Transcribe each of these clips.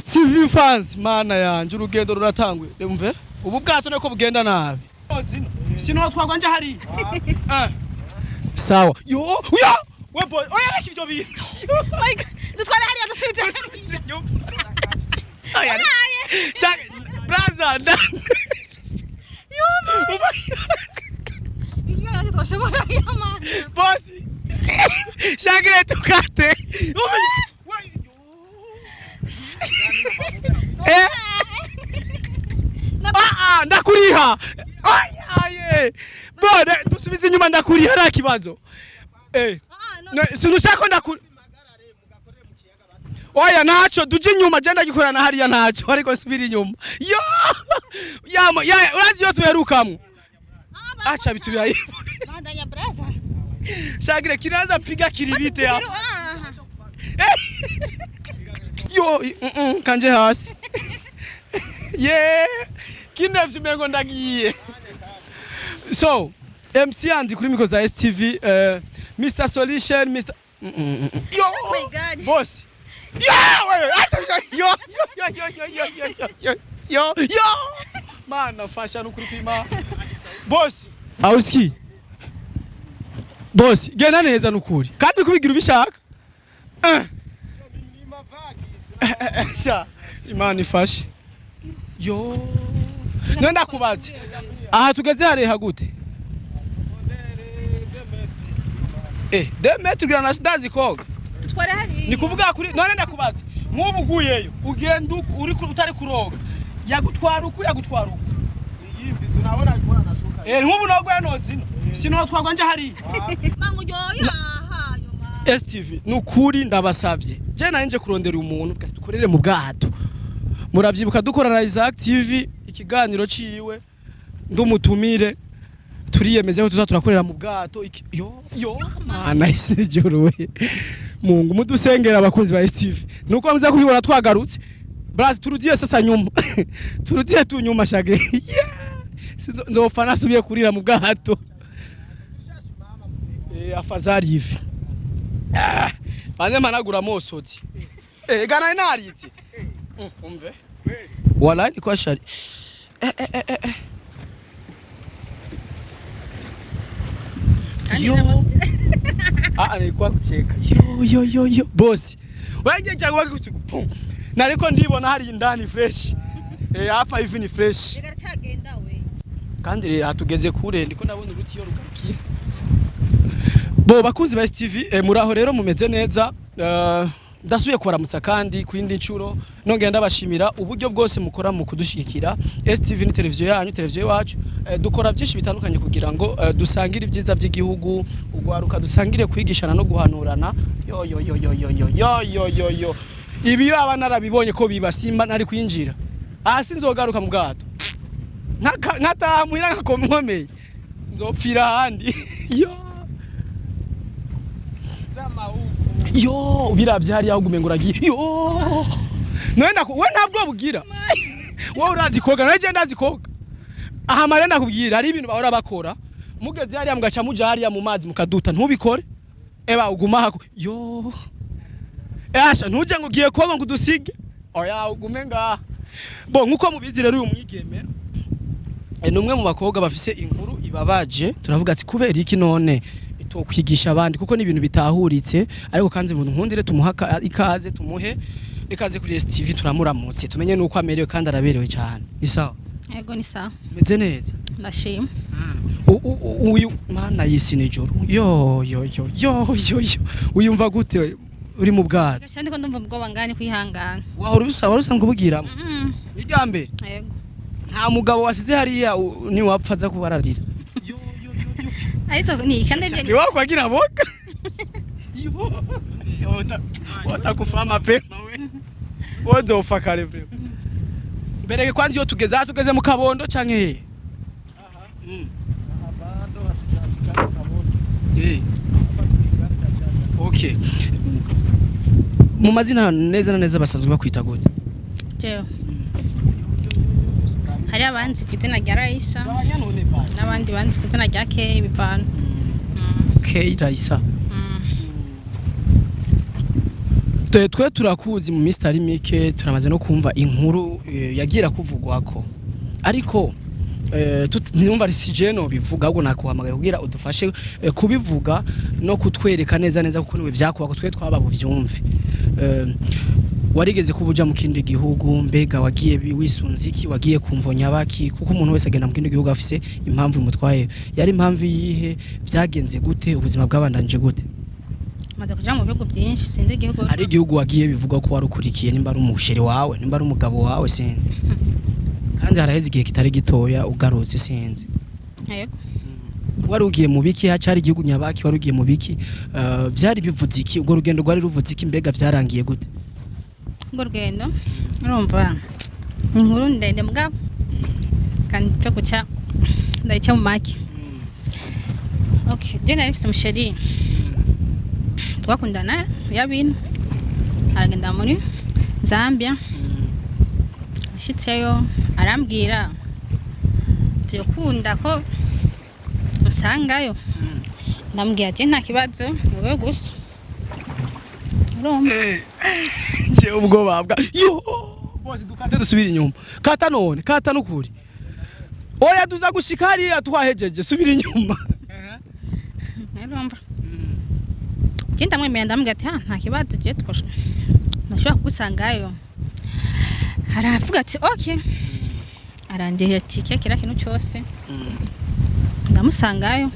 STV fans mana yanje urugendo ruratangwe umve ubu bwato nako bugenda nabi sino twagwa nje hari sawa yo we boy oya reka ivyo bintu my god dutwara hari adusubije aya brother boss shagire tukate ndakuriha aye bode dusubize inyuma ndakuriha ara kibazo sinushaka ndakuri oya nacho duje inyuma je ndagikorana hariya nacho ariko subira inyuma yo yama urazi yo tuherukamwe acha bitu bya bandanya brother shagire kiraza piga kiribite hapo yo kanje hasi kinevye mengo ndagiye so MC andi kuri micro za STV Mr Solution Mr yo oh my god boss yo mana fasha nukuri pima boss auski boss gena neza nukuri kandi kubigira ubishaka sha imana ifashe yo nenda kubaza aha tugeze hariha gute deme tugira na sidazi koga tutware hari ni kuvuga kuri none ndakubaza nk'ubu guyeyo ugenda uri utari kuroga yagutwara uku yimbizo nabona ariko nashuka nk'ubu nogwe nozino sino twagwa nje hari mangu yoya hayo STV nukuri ndabasavye je nanje kurondera umuntu dukorere mu bwato muravyibuka dukorana Isaac TV ikiganiro ciwe ndumutumire turiyemeze ko tuzaturakorera mu bwato yo mana isijoro we Mungu mudusengera abakozi ba STV nuko muza kubibona twagarutse brazi turudiye sasa nyuma turudiye tu nyuma shage ndofana subiye kurira mu bwato afazari hivi bane managura mosozi gana inaritse umve wala ni kwa shari yo alikuwa kucheka yo boss wenge cyangwa kutugu nariko ndibona hari indani fresh hapa hivi ni fresh cyagenda we kandi hatugeze kure ndiko ndabona uruti yo rugarukira bo bakunzi ba STV muraho rero mumeze neza ndasubiye kubaramutsa kandi kwindi ncuro nongera ndabashimira uburyo bwose mukora mu kudushigikira STV ni televiziyo yanyu televiziyo yacu dukora byinshi bitandukanye kugira ngo dusangire ibyiza by'igihugu ugwaruka dusangire kwigishana no guhanurana yo ibi yaba narabibonye ko bibasimba nari kwinjira hasi nzogaruka mu bwato nkatamuira nkakomomeye nzopfira handi yo biravye hari yaho gumengo ragiye yo nenda we ntabwo bugira wowe urazi koga naje ndazi koga aha marenda kubwira ari ibintu bahora bakora mugeze hari mugaca muja hari mu mazi mukaduta ntubikore eba uguma hako yo asha ntuje ngo giye koga ngo dusige oya ugumenga bo nkuko mubizi rero uyu mwigeme numwe mu bakobwa bafise inkuru ibabaje turavuga ati kubera iki none kwigisha abandi kuko ni ibintu bitahuritse ariko kanze umuntu nkundire tumuha ikaze tumuhe ikaze kuri STV turamuramutse tumenye nuko amerewe kandi araberewe cyane ni sawa yego ni sawa meze neza ndashima uyu mana yisi nijoro yo uyumva gute uri mu bwato kandi ko ndumva ubwo bangane kwihangana wahora usanzwe kubugiramo igambe yego nta mugabo wasize hariya ni wapfaza kubararira aizo ni kandi je ni wako akina boka watakufa mapema we wozofa kare vre bereke kwanzi yo tugeze mu kabondo canke abando hatujafika mu kabondo okay mu mazina neza na neza basanzwe bakwita gute je hari abanzi kwitena rya Raisa n'abandi banzi kwitena rya K bivana K Raisa twe turakuzi mu Mr Mike turamaze no kumva inkuru yagira kuvugwako ariko ntumva risijeno bivuga ahubwo nakuhamagaye kugira udufashe kubivuga no kutwereka neza neza kuko niwe vyakuba twe twababo vyumve warigeze kubuja mu kindi gihugu mbega wagiye wisunziki wagiye kumvonya baki kuko umuntu wese agenda mu kindi gihugu afise impamvu imutwaye yari impamvu yihe vyagenze gute ubuzima bwabandanje gute maze kuja mu bihugu byinshi sinzi igihugu ari igihugu wagiye bivuga ko warukurikiye nimba ari umusheri wawe nimba ari umugabo wawe sinzi kandi haraheze igihe kitari gitoya ugarutse sinzi yego wari ugiye mu biki hacari igihugu nyabaki wari ugiye mu biki vyari bivuze iki ubwo rugendo rwari ruvuze iki mbega vyarangiye gute ubwo rugendo urumva ni inkuru ndende mugabo kandi cyo guca ndayica mu maki okay je nari mfite umusheri twakundana yabintu aragenda muri Zambia ashitseyo arambwira tuyokunda ko usangayo ndambwira ati nta kibazo wowe gusa je ubwo babwa yo bose dukate dusubira inyuma kata none kata nukuri oya duza gushika hariya twahejeje subira inyuma urumva Kinta mwemeye ndambwira ati nta kibazo je twosha nashobora kugusangayo aravuga ati okay arandehera tike kira kintu cyose ndamusangayo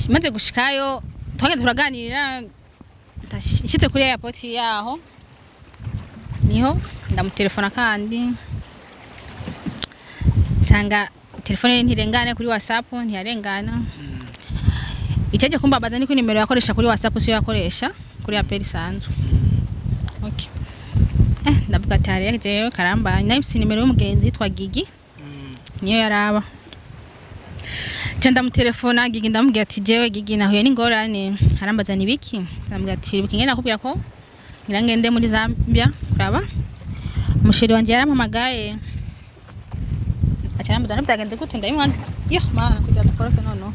maze gushikayo twagenda turaganira ndashitse kuri airport yaho niho ndamutelefona kandi sanga telefone ntirengane kuri WhatsApp ntiyarengana icyaje kumbabaza niko nimero yakoresha kuri WhatsApp siyo yakoresha kuri apeli sanzwe okay ndavuga ati harejeyo karamba nayifise nimero y'umugenzi yitwa Gigi niyo yaraba cyanda mu telefone Gigi ndamubwira ati jewe Gigi nahuye n'ingorane harambaza nibiki ndamubwira ati biki ngena kubwira ko ngende muri Zambia kuraba umushiri wanje yarampamagaye acarambaza nabyagenze gute ndabimwana yo mana kujya dukoroke nono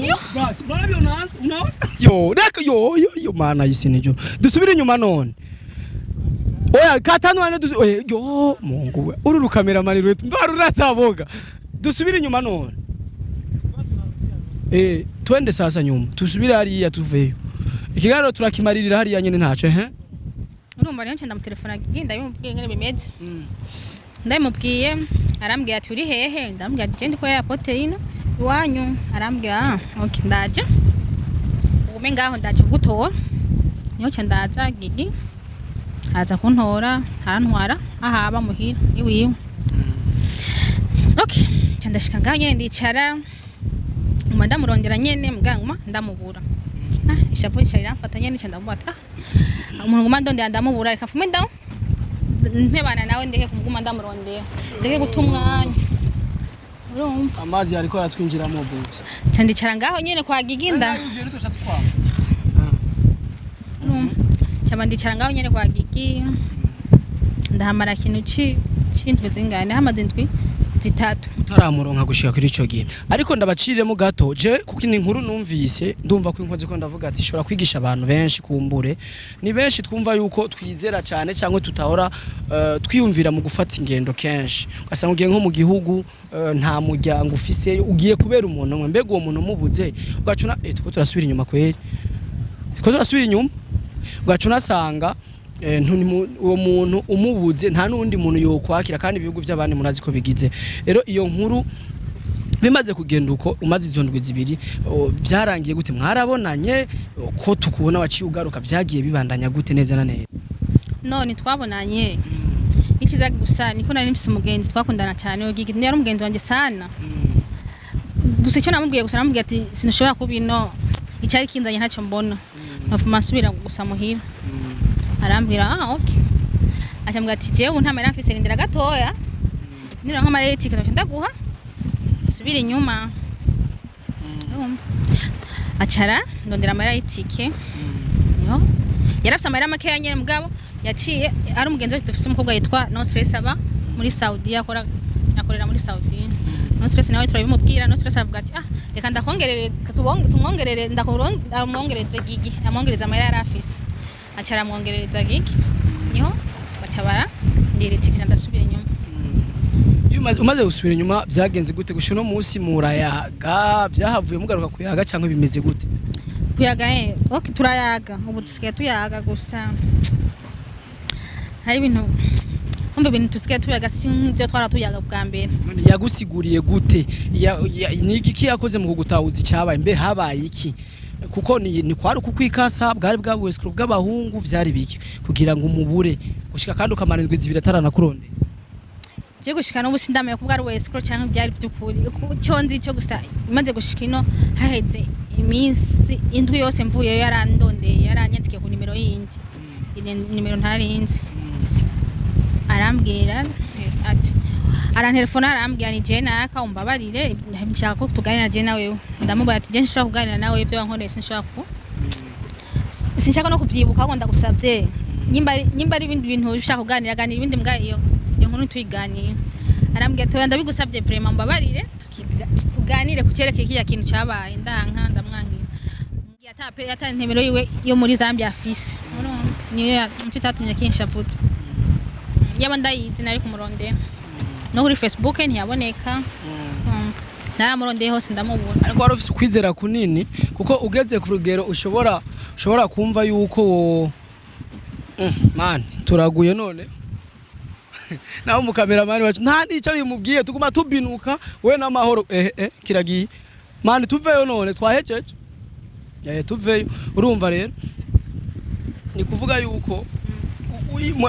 yo basi barabyo nazo unaona yo reka yo mana yisinijo dusubire inyuma none oya katanu ane yo Mungu we uru cameraman rwetu ndwara urataboga dusubire inyuma none twende sasa nyuma tusubire hariya tuveyo ikigaro turakimaririra hariya nyene ntaco urumva rero cyanda mu telefone ginda yumubwiye ngene bimeze ndamubwiye arambwira ati uri hehe ndambwira ati ndi ko airport ino iwanyu arambwira okay ndaje ugume ngaho ndaje gutora niyo cyandaza Gigi aza kuntora arantwara ahaba muhira iwiwe okay cyandashika ngaho nyene ndicara ndamurondera nyene muganguma ndamubura ishavu cyariramfata nyene cyandamubata umuntu guma ndondera ndamubura reka fume ndaho mpebana nawe ndeke kumuguma ndamurondera ndeke gutumwanya urumva amazi ariko aratwinjira mu buzi cyandicara ngaho nyene kwa Giginda cyabandi ngaho nyene kwa Gigi ndahamara kintu cy'indwi zingane hamaze indwi zitatu utaramuronka gushika kuri ico gihe ariko ndabaciremo gato je kuko inkuru numvise ndumva ko inkozi ko ndavuga ati shora kwigisha abantu benshi kumbure ni benshi twumva yuko twizera cyane cyangwa tutahora twiyumvira mu gufata ingendo kenshi ugasanga ugiye nko mu gihugu nta muryango ufise ugiye kubera umuntu mbega uwo muntu mubuze ugacuna tuko turasubira inyuma kweri tuko turasubira inyuma ugacuna sanga uwo muntu umubuze nta nundi muntu yokwakira kandi ibihugu by'abandi murazi ko bigize rero iyo nkuru bimaze kugenda uko umaze izo ndwi zibiri byarangiye gute mwarabonanye ko tukubona waciye ugaruka byagiye bibandanya gute neza na neza none twabonanye ikiza gusa niko nari mfise umugenzi twakundana cyane Gigi yari umugenzi wanje sana gusa icyo namubwiye gusa namubwiye ati sinashobora kubino icyari kinzanye ntacyo mbona nafuma nsubira gusa muhira arambira okay acambwa ati jewe ntamera mfise rindira gatoya nira nka mareti kato ndaguha subira inyuma acara ndondera mareti ke yo yarafise amara make yanyene mugabo yaciye ari umugenzi we dufise umukobwa yitwa No Stress aba muri Saudi akorera muri Saudi No Stress nawe turabimubwira No Stress avuga ati reka ndakongerere tumwongerere ndakurongereze Gigi amwongereza amara yarafise acara mwongereza giki niho bacabara ndiritse ndasubira inyuma. Umaze gusubira inyuma byagenze gute gushika no munsi murayaga byahavuye mugaruka kuyaga cyangwa bimeze gute? Kuyaga okay turayaga ubu tusigaye tuyaga gusa hari ibintu umbe ibintu tusigaye tuyaga sinbyo twara tuyaga bwa mbere. None yagusiguriye gute ni iki yakoze mu kugutahuza icyabaye mbe habaye iki kuko ni kwari kukwikasa bwari bwabuwe scrub bw'abahungu vyari biki kugira ngo umubure gushika kandi ukamanirwa izibira taranakuronde je gushika no busindamaye kubwa ari wescro canke byari byukuri cyonzi cyo gusa imaze gushika ino haheze iminsi indwi yose mvuye yarandondeye yaranyandike ku nimero yindi nimero ntarinzi arambwira ati arantelefona arambwira ni je naka umbabarire nshaka ko tuganira je nawe ndamubara ati je nshaka kuganira nawe ibyo wankoresha sinshaka no kubyibuka ngo ndagusabye nyimba ari ibindi bintu ushaka kuganira ganira ibindi mbwa iyo nkuru tuyiganira arambwira ati ndabigusabye vraiment mbabarire tuganire ku cyerekeye kiya kintu cyabaye ndanka ndamwangira ngiye atari ntemero yiwe yo muri Zambia afise niyo nicyo cyatumye kinshaputse yaba ndayizi nari kumurondera no kuri Facebook ntiyaboneka naramurondeye hose ndamubona ariko wari ufise ukwizera kunini kuko ugeze ku rugero ushobora kumva yuko man turaguye none naho umukameramani wacu nta nico bimubwiye tuguma tubinuka we n'amahoro kiragiye man tuveyo none twahejeje tuveyo urumva rero ni kuvuga yuko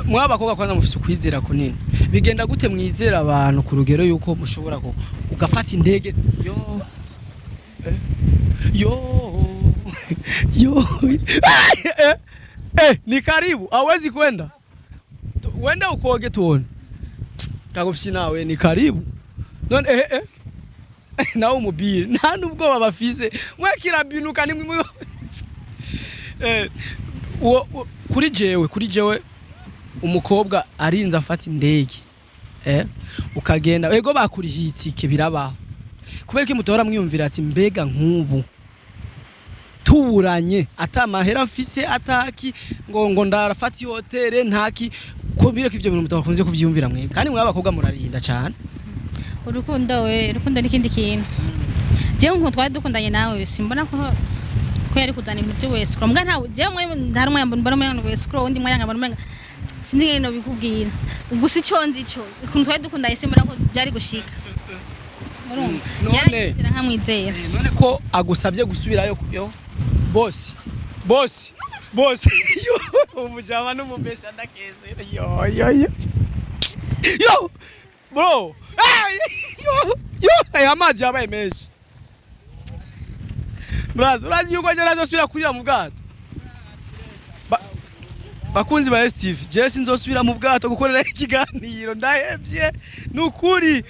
mwabakobwa kwanza mufise ukwizera kunini bigenda gute mwizera abantu ku rugero yuko mushobora ko ugafata indege ni karibu hawezi kwenda wenda ukoge tuone kagufisi nawe ni karibu none nawe umubire nta nubwo babafise mwekirabinuka nimwe kuri jewe umukobwa arinze afata indege ukagenda ego bakurihitsike birabaho kubera ko mutora mwiyumvira ati mbega nk'ubu tuburanye atamahera mfise ataki ngo ndarafata hotel ntaki kubira ko ivyo bintu mutakunze kuvyumvira mwe kandi mwe abakobwa murarinda cyane urukundo n'ikindi kintu je nko twari dukundanye nawe simbona ko yari kuzana ibintu byo wese mbwa ntawe je mwe ntari mwe mbona mwe wese ko undi mwe nkabona mwe sindi no bikubwira gusa icyonzi cyo ikuntu twari dukundanye simbona ko byari gushika none nkamwizera none ko agusabye gusubirayo yo boss yo umujama n'umubesha ndakeze yo bro yo amazi yabaye menshi brazo urazi yuko je nazosubira kurira mu bwato bakunzi ba Steve je sinzosubira mu bwato gukorera ikiganiro ndahebye nukuri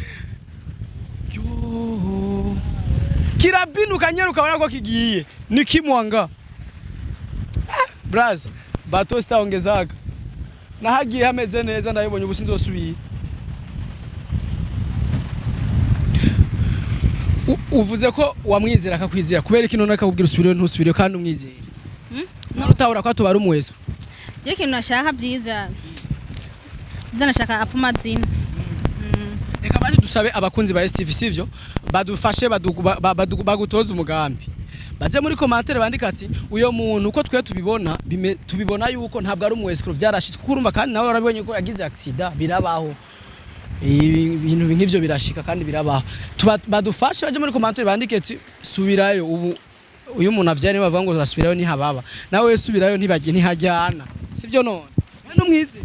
kirabinuka nyeruka bana ko kigiye nikimwanga brazo bato staongezaga nahagiye hameze neza ndabibonye ubusi nzosubira uvuze ko wamwizera akakwizera kubera kino nakakubwira usubire ntusubire kandi umwizera utahura ko tubara umweso je kintu nashaka byiza nashaka apfumazina reka baje dusabe abakunzi ba Steve sivyo badufashe bagutoza umugambi baje muri commentaire bandika ati uyo muntu uko twe tubibona yuko ntabwo ari umwescro vyarashitse kuko urumva kandi nawe urabonye ko yagize accident birabaho ibintu nk'ivyo birashika kandi birabaho badufashe baje muri commentaire bandike ati subirayo ubu uyu muntu avyane bavuga ngo urasubirayo ni hababa nawe subirayo ntibajye ntihajyana sivyo none no mwize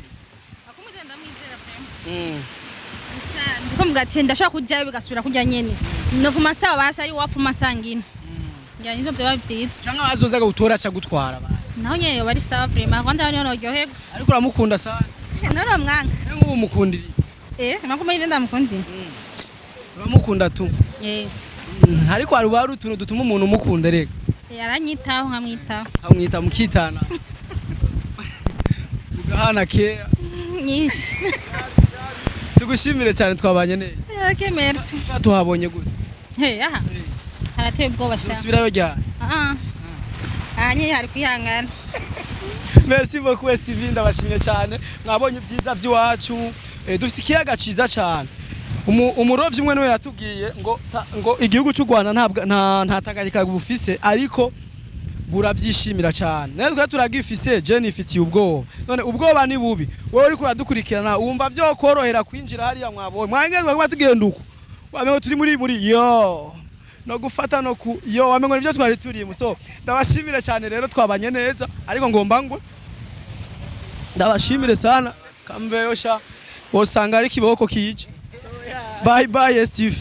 akumuje ndamwizera prime ndiko mugati ndashaka kujyayo bigasubira kujya nyene no fumasaba basi ari wapfuma sangine ya nivyo byo babititse cyangwa bazozaga gutora cya gutwara basi naho nyene bari sawa prime kwanda niyo noryohego ariko uramukunda sana noro mwanga nk'ubu mukundiri makoma ibyo ndamukundi uramukunda tu ariko hari bari utuntu dutuma umuntu umukunda rega yaranyitaho nkamwitaho amwita mukitana ugahana kera nyinshi tugushimire cyane twabanye neza okay merci tuhabonye gute aha harateye ubwoba sha subirayo ryari nyine hari kwihangana Merci beaucoup Steve, ndabashimye cyane. Mwabonye ibyiza by'iwacu. Dufite ikiyaga ciza cyane. Umurovyi umwe niwe yatubwiye ngo igihugu cy'u Rwanda nta Tanganyika bufise ariko buravyishimira cyane. Natwe turagifise je nifitiye ubwoba. None ubwoba ni bubi. Wowe uri kuradukurikirana wumva vyo korohera kwinjira hariya mwabonye. Mwangezwe kuba tugenda uko. Wamengo turi muri yo. No gufata no ku yo wamengo nivyo twari turimo. So ndabashimire cyane rero twabanye neza ariko ngomba ngwe. Ndabashimire sana. Kamveyo sha. Wosanga ari kiboko kije. Bye bye Steve.